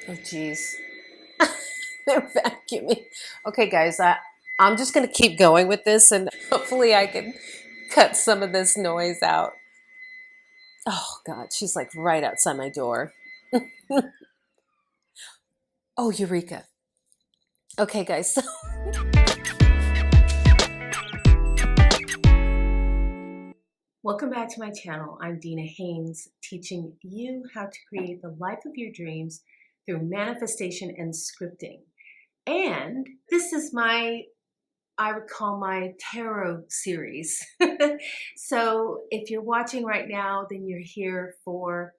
Oh, geez. They're vacuuming. Okay, guys, I'm just going to keep going with this and hopefully I can cut some of this noise out. Oh, God, she's like right outside my door. Oh, Eureka. Okay, guys. Welcome back to my channel. I'm Dina Haynes, teaching you how to create the life of your dreams through manifestation and scripting. And this is I would call my tarot series. So if you're watching right now, then you're here for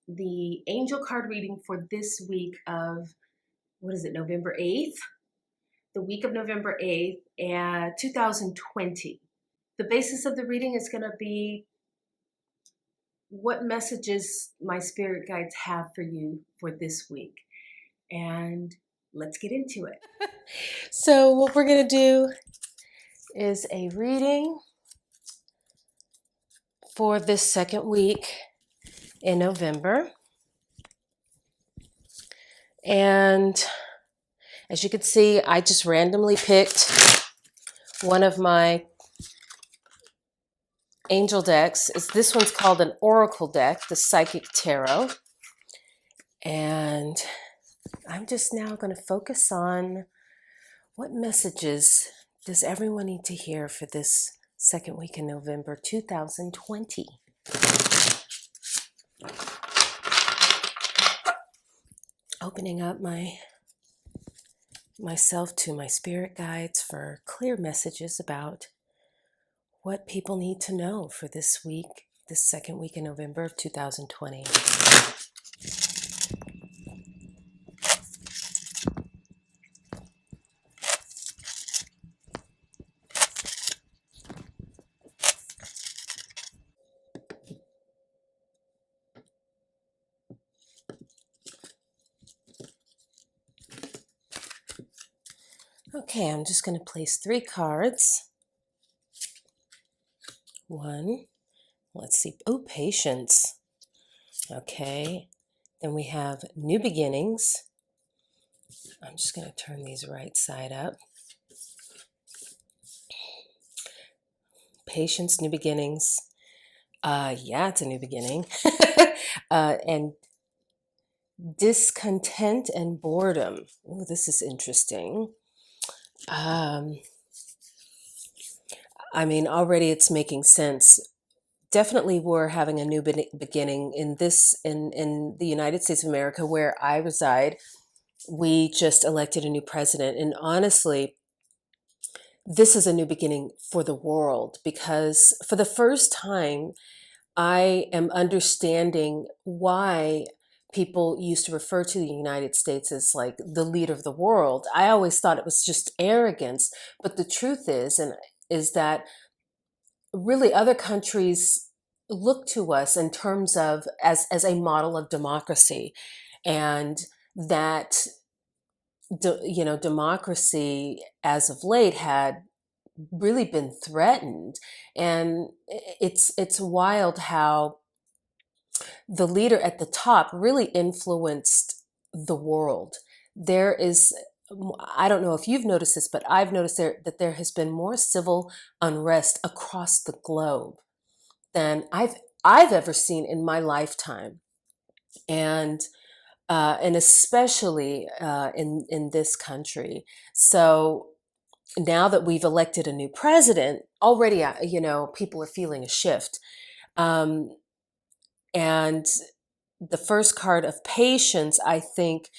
the angel card reading for this week of, what is it, November 8th? The week of November 8th, 2020. The basis of the reading is going to be what messages my spirit guides have for you for this week. And let's get into it. So what we're going to do is a reading for this second week in November. And as you can see, I just randomly picked one of my angel decks. This one's called an oracle deck, the Psychic Tarot. And I'm just now going to focus on what messages does everyone need to hear for this second week in November 2020. Opening up myself to my spirit guides for clear messages about what people need to know for this week, this second week in November of 2020. Okay, I'm just going to place 3 cards. One, let's see, oh, patience. Okay, then we have new beginnings. I'm just going to turn these right side up. Patience, new beginnings. Yeah, it's a new beginning. And discontent and boredom. Oh, this is interesting. I mean, already it's making sense. Definitely we're having a new beginning in the United States of America, where I reside. We just elected a new president, and honestly, this is a new beginning for the world, because for the first time I am understanding why people used to refer to the United States as like the leader of the world. I always thought it was just arrogance, but the truth is that really other countries look to us in terms of as a model of democracy, and that democracy as of late had really been threatened. And it's wild how the leader at the top really influenced the world. There is, I don't know if you've noticed this, but I've noticed that there has been more civil unrest across the globe than I've ever seen in my lifetime, and especially in this country. So now that we've elected a new president, already people are feeling a shift. And the first card of patience, I think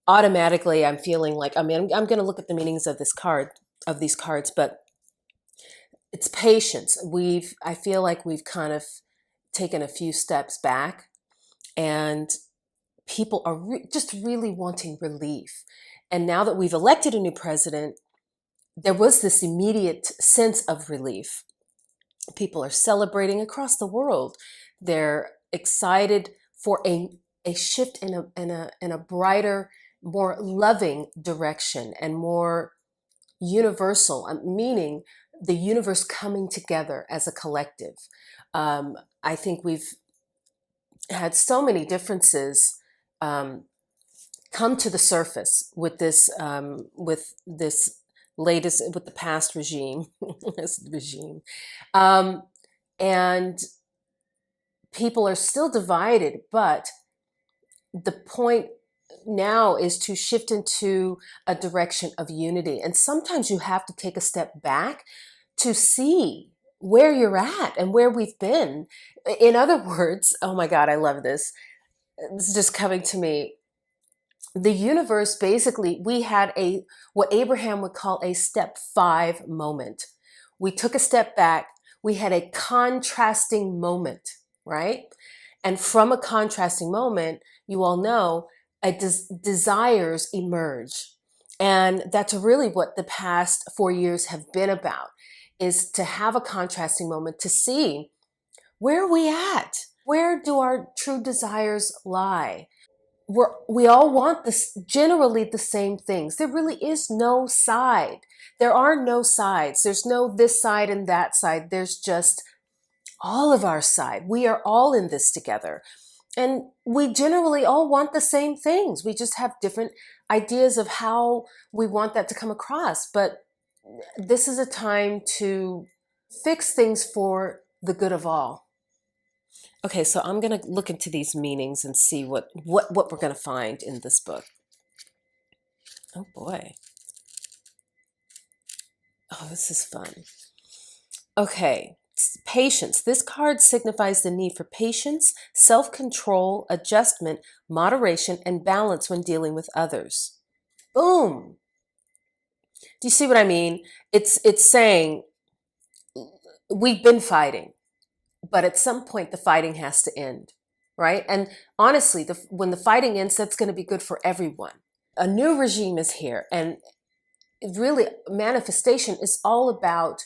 automatically I'm feeling like, I mean, I'm going to look at the meanings of these cards, but it's patience. I feel like we've kind of taken a few steps back, and people are just really wanting relief. And now that we've elected a new president, there was this immediate sense of relief. People are celebrating across the world. They're excited for a shift in a brighter, more loving direction, and more universal, meaning the universe coming together as a collective. I think we've had so many differences come to the surface with this latest, with the past regime, this regime, um, and people are still divided. But the point now is to shift into a direction of unity. And sometimes you have to take a step back to see where you're at and where we've been. In other words, oh my God, I love this. This is just coming to me. The universe, basically, we had what Abraham would call a step 5 moment. We took a step back. We had a contrasting moment, right? And from a contrasting moment, you all know, desires emerge. And that's really what the past 4 years have been about, is to have a contrasting moment to see, where are we at? Where do our true desires lie? We all want this, generally the same things. There really is no side. There are no sides. There's no this side and that side. There's just all of our side. We are all in this together. And we generally all want the same things. We just have different ideas of how we want that to come across. But this is a time to fix things for the good of all. Okay, so I'm going to look into these meanings and see what we're going to find in this book. Oh boy. Oh, this is fun. Okay, patience. This card signifies the need for patience, self-control, adjustment, moderation, and balance when dealing with others. Boom. Do you see what I mean? It's saying we've been fighting, but at some point the fighting has to end, right? And honestly, when the fighting ends, that's going to be good for everyone. A new regime is here, and really manifestation is all about,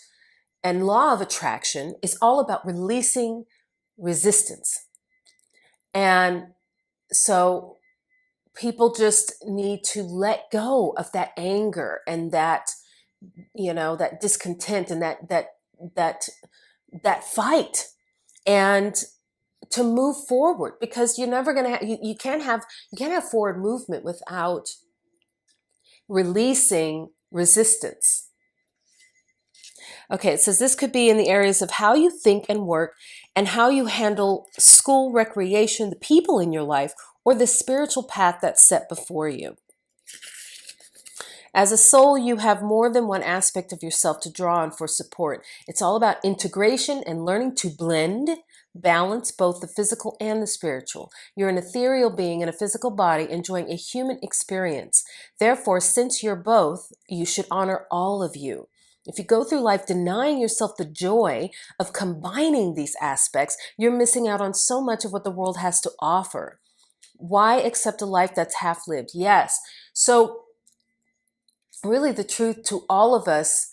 and law of attraction is all about releasing resistance. And so people just need to let go of that anger and that, that discontent and that fight, and to move forward, because you're never going to you can't have forward movement without releasing resistance. Okay, it says this could be in the areas of how you think and work, and how you handle school, recreation, the people in your life, or the spiritual path that's set before you. As a soul, you have more than one aspect of yourself to draw on for support. It's all about integration and learning to blend, balance both the physical and the spiritual. You're an ethereal being in a physical body enjoying a human experience. Therefore, since you're both, you should honor all of you. If you go through life denying yourself the joy of combining these aspects, you're missing out on so much of what the world has to offer. Why accept a life that's half lived? Yes. So really the truth to all of us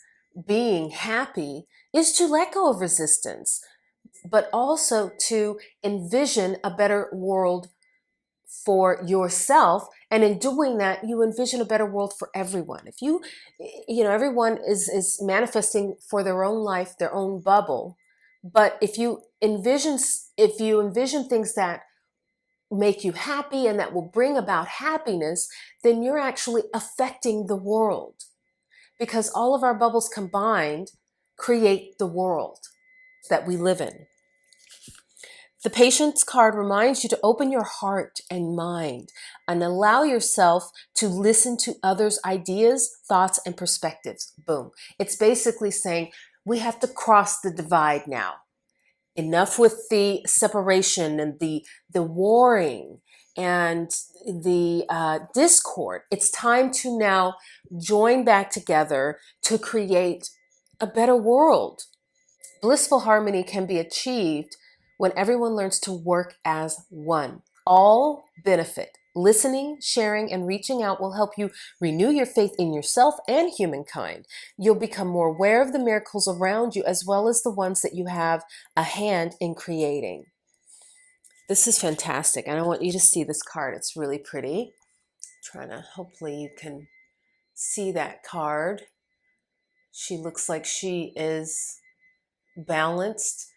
being happy is to let go of resistance, but also to envision a better world for yourself. And in doing that, you envision a better world for everyone. If everyone is manifesting for their own life, their own bubble. But if you envision things that make you happy and that will bring about happiness, then you're actually affecting the world, because all of our bubbles combined create the world that we live in. The patience card reminds you to open your heart and mind and allow yourself to listen to others' ideas, thoughts, and perspectives. Boom. It's basically saying we have to cross the divide now. Enough with the separation and the warring and the discord. It's time to now join back together to create a better world. Blissful harmony can be achieved when everyone learns to work as one. All benefit. Listening, sharing, and reaching out will help you renew your faith in yourself and humankind. You'll become more aware of the miracles around you, as well as the ones that you have a hand in creating. This is fantastic, and I want you to see this card. It's really pretty. Hopefully you can see that card. She looks like she is balanced,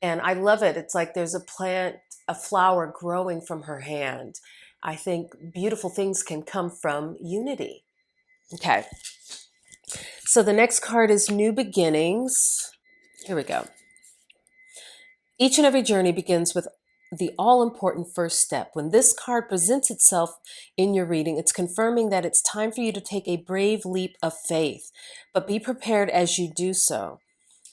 and I love it. It's like there's a flower growing from her hand. I think beautiful things can come from unity. Okay. So the next card is New Beginnings. Here we go. Each and every journey begins with the all important first step. When this card presents itself in your reading, it's confirming that it's time for you to take a brave leap of faith, but be prepared as you do so.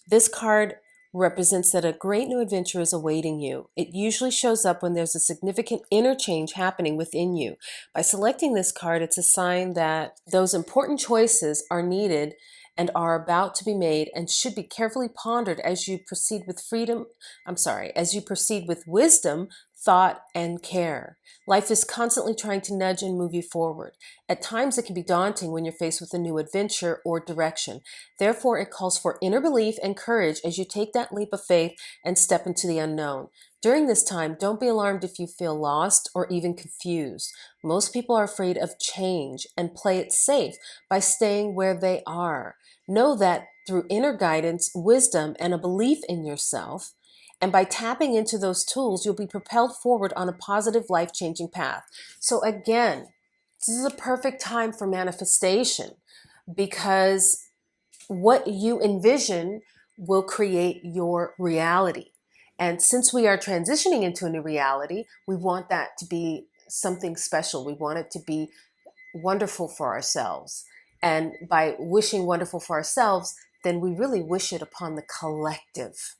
This card represents that a great new adventure is awaiting you. It usually shows up when there's a significant inner change happening within you. By selecting this card, it's a sign that those important choices are needed and are about to be made and should be carefully pondered as you proceed with as you proceed with wisdom, thought, and care. Life is constantly trying to nudge and move you forward. At times, it can be daunting when you're faced with a new adventure or direction. Therefore, it calls for inner belief and courage as you take that leap of faith and step into the unknown. During this time, don't be alarmed if you feel lost or even confused. Most people are afraid of change and play it safe by staying where they are. Know that through inner guidance, wisdom, and a belief in yourself, and by tapping into those tools, you'll be propelled forward on a positive, life-changing path. So again, this is a perfect time for manifestation because what you envision will create your reality. And since we are transitioning into a new reality, we want that to be something special. We want it to be wonderful for ourselves. And by wishing wonderful for ourselves, then we really wish it upon the collective.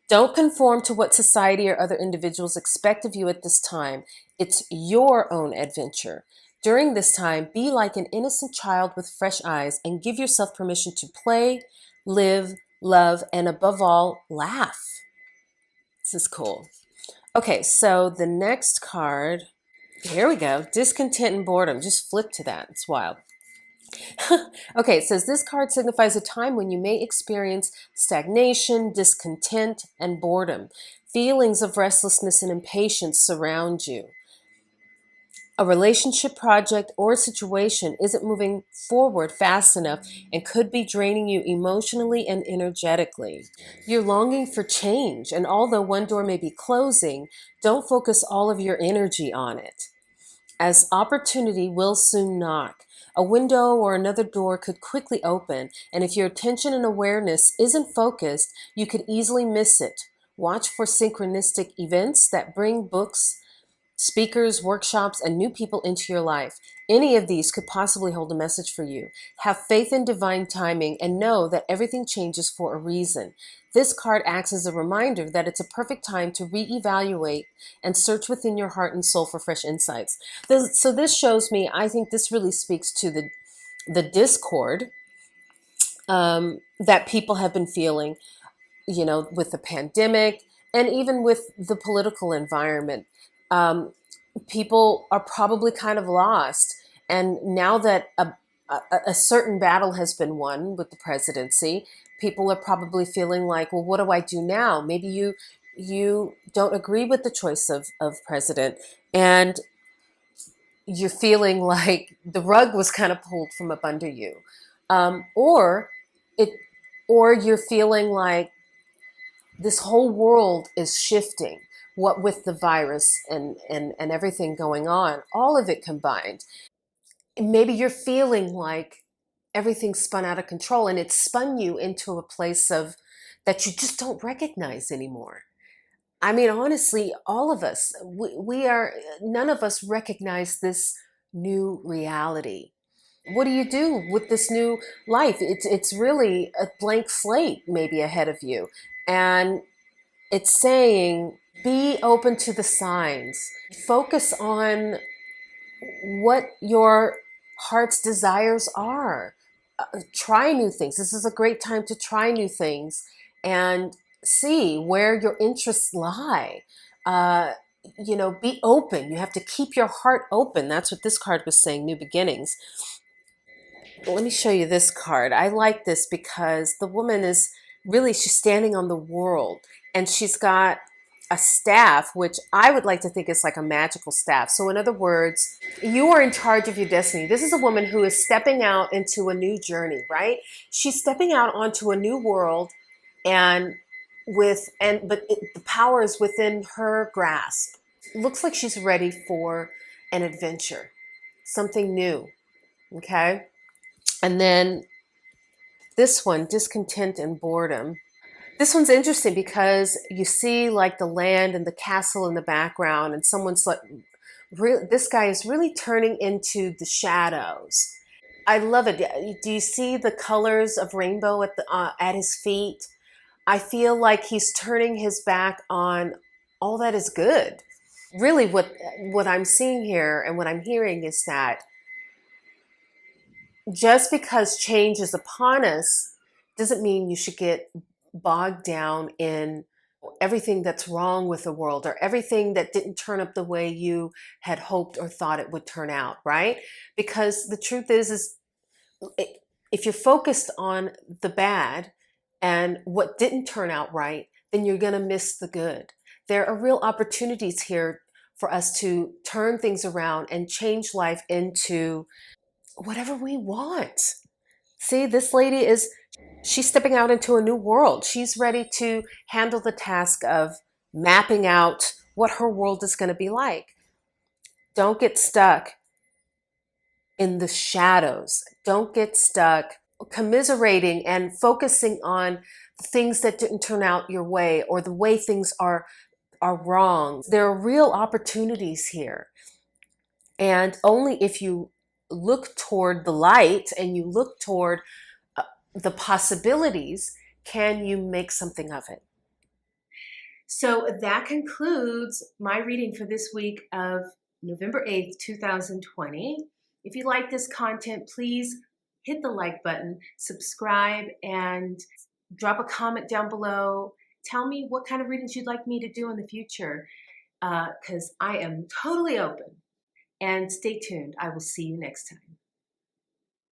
Don't conform to what society or other individuals expect of you at this time. It's your own adventure. During this time, be like an innocent child with fresh eyes and give yourself permission to play, live, love, and above all, laugh. This is cool. Okay, so the next card, here we go. Discontent and boredom. Just flip to that. It's wild. Okay, it says this card signifies a time when you may experience stagnation, discontent, and boredom. Feelings of restlessness and impatience surround you. A relationship project or situation isn't moving forward fast enough and could be draining you emotionally and energetically. You're longing for change, and although one door may be closing, don't focus all of your energy on it, as opportunity will soon knock. A window or another door could quickly open, and if your attention and awareness isn't focused, you could easily miss it. Watch for synchronistic events that bring books, speakers, workshops, and new people into your life. Any of these could possibly hold a message for you. Have faith in divine timing and know that everything changes for a reason. This card acts as a reminder that it's a perfect time to reevaluate and search within your heart and soul for fresh insights. So this shows me, I think this really speaks to the discord that people have been feeling, with the pandemic and even with the political environment. People are probably kind of lost. And now that a certain battle has been won with the presidency, people are probably feeling like, well, what do I do now? Maybe you don't agree with the choice of president, and you're feeling like the rug was kind of pulled from up under you, or it, or you're feeling like this whole world is shifting, what with the virus and everything going on, all of it combined. Maybe you're feeling like everything's spun out of control and it's spun you into a place of that you just don't recognize anymore. I mean, honestly, all of us, we are, none of us recognize this new reality. What do you do with this new life? It's really a blank slate maybe ahead of you. And it's saying, be open to the signs. Focus on what your heart's desires are. Try new things. This is a great time to try new things and see where your interests lie. Be open. You have to keep your heart open. That's what this card was saying, new beginnings. Let me show you this card. I like this because the woman is really, she's standing on the world and she's got a staff, which I would like to think is like a magical staff. So in other words, you are in charge of your destiny. This is a woman who is stepping out into a new journey, right? She's stepping out onto a new world but the power is within her grasp. looks like she's ready for an adventure, something new. Okay. And then this one, discontent and boredom. This one's interesting because you see like the land and the castle in the background, and someone's like, this guy is really turning into the shadows. I love it. Do you see the colors of rainbow at his feet? I feel like he's turning his back on all that is good. Really, what I'm seeing here and what I'm hearing is that just because change is upon us doesn't mean you should get bogged down in everything that's wrong with the world or everything that didn't turn up the way you had hoped or thought it would turn out, right? Because the truth is if you're focused on the bad and what didn't turn out right, then you're going to miss the good. There are real opportunities here for us to turn things around and change life into whatever we want. See, this lady she's stepping out into a new world. She's ready to handle the task of mapping out what her world is going to be like. Don't get stuck in the shadows. Don't get stuck commiserating and focusing on things that didn't turn out your way or the way things are wrong. There are real opportunities here. And only if you look toward the light and you look toward the possibilities can you make something of it. So that concludes my reading for this week of November 8th, 2020. If you like this content, please hit the like button, subscribe, and drop a comment down below. Tell me what kind of readings you'd like me to do in the future, because I am totally open. And stay tuned. I will see you next time.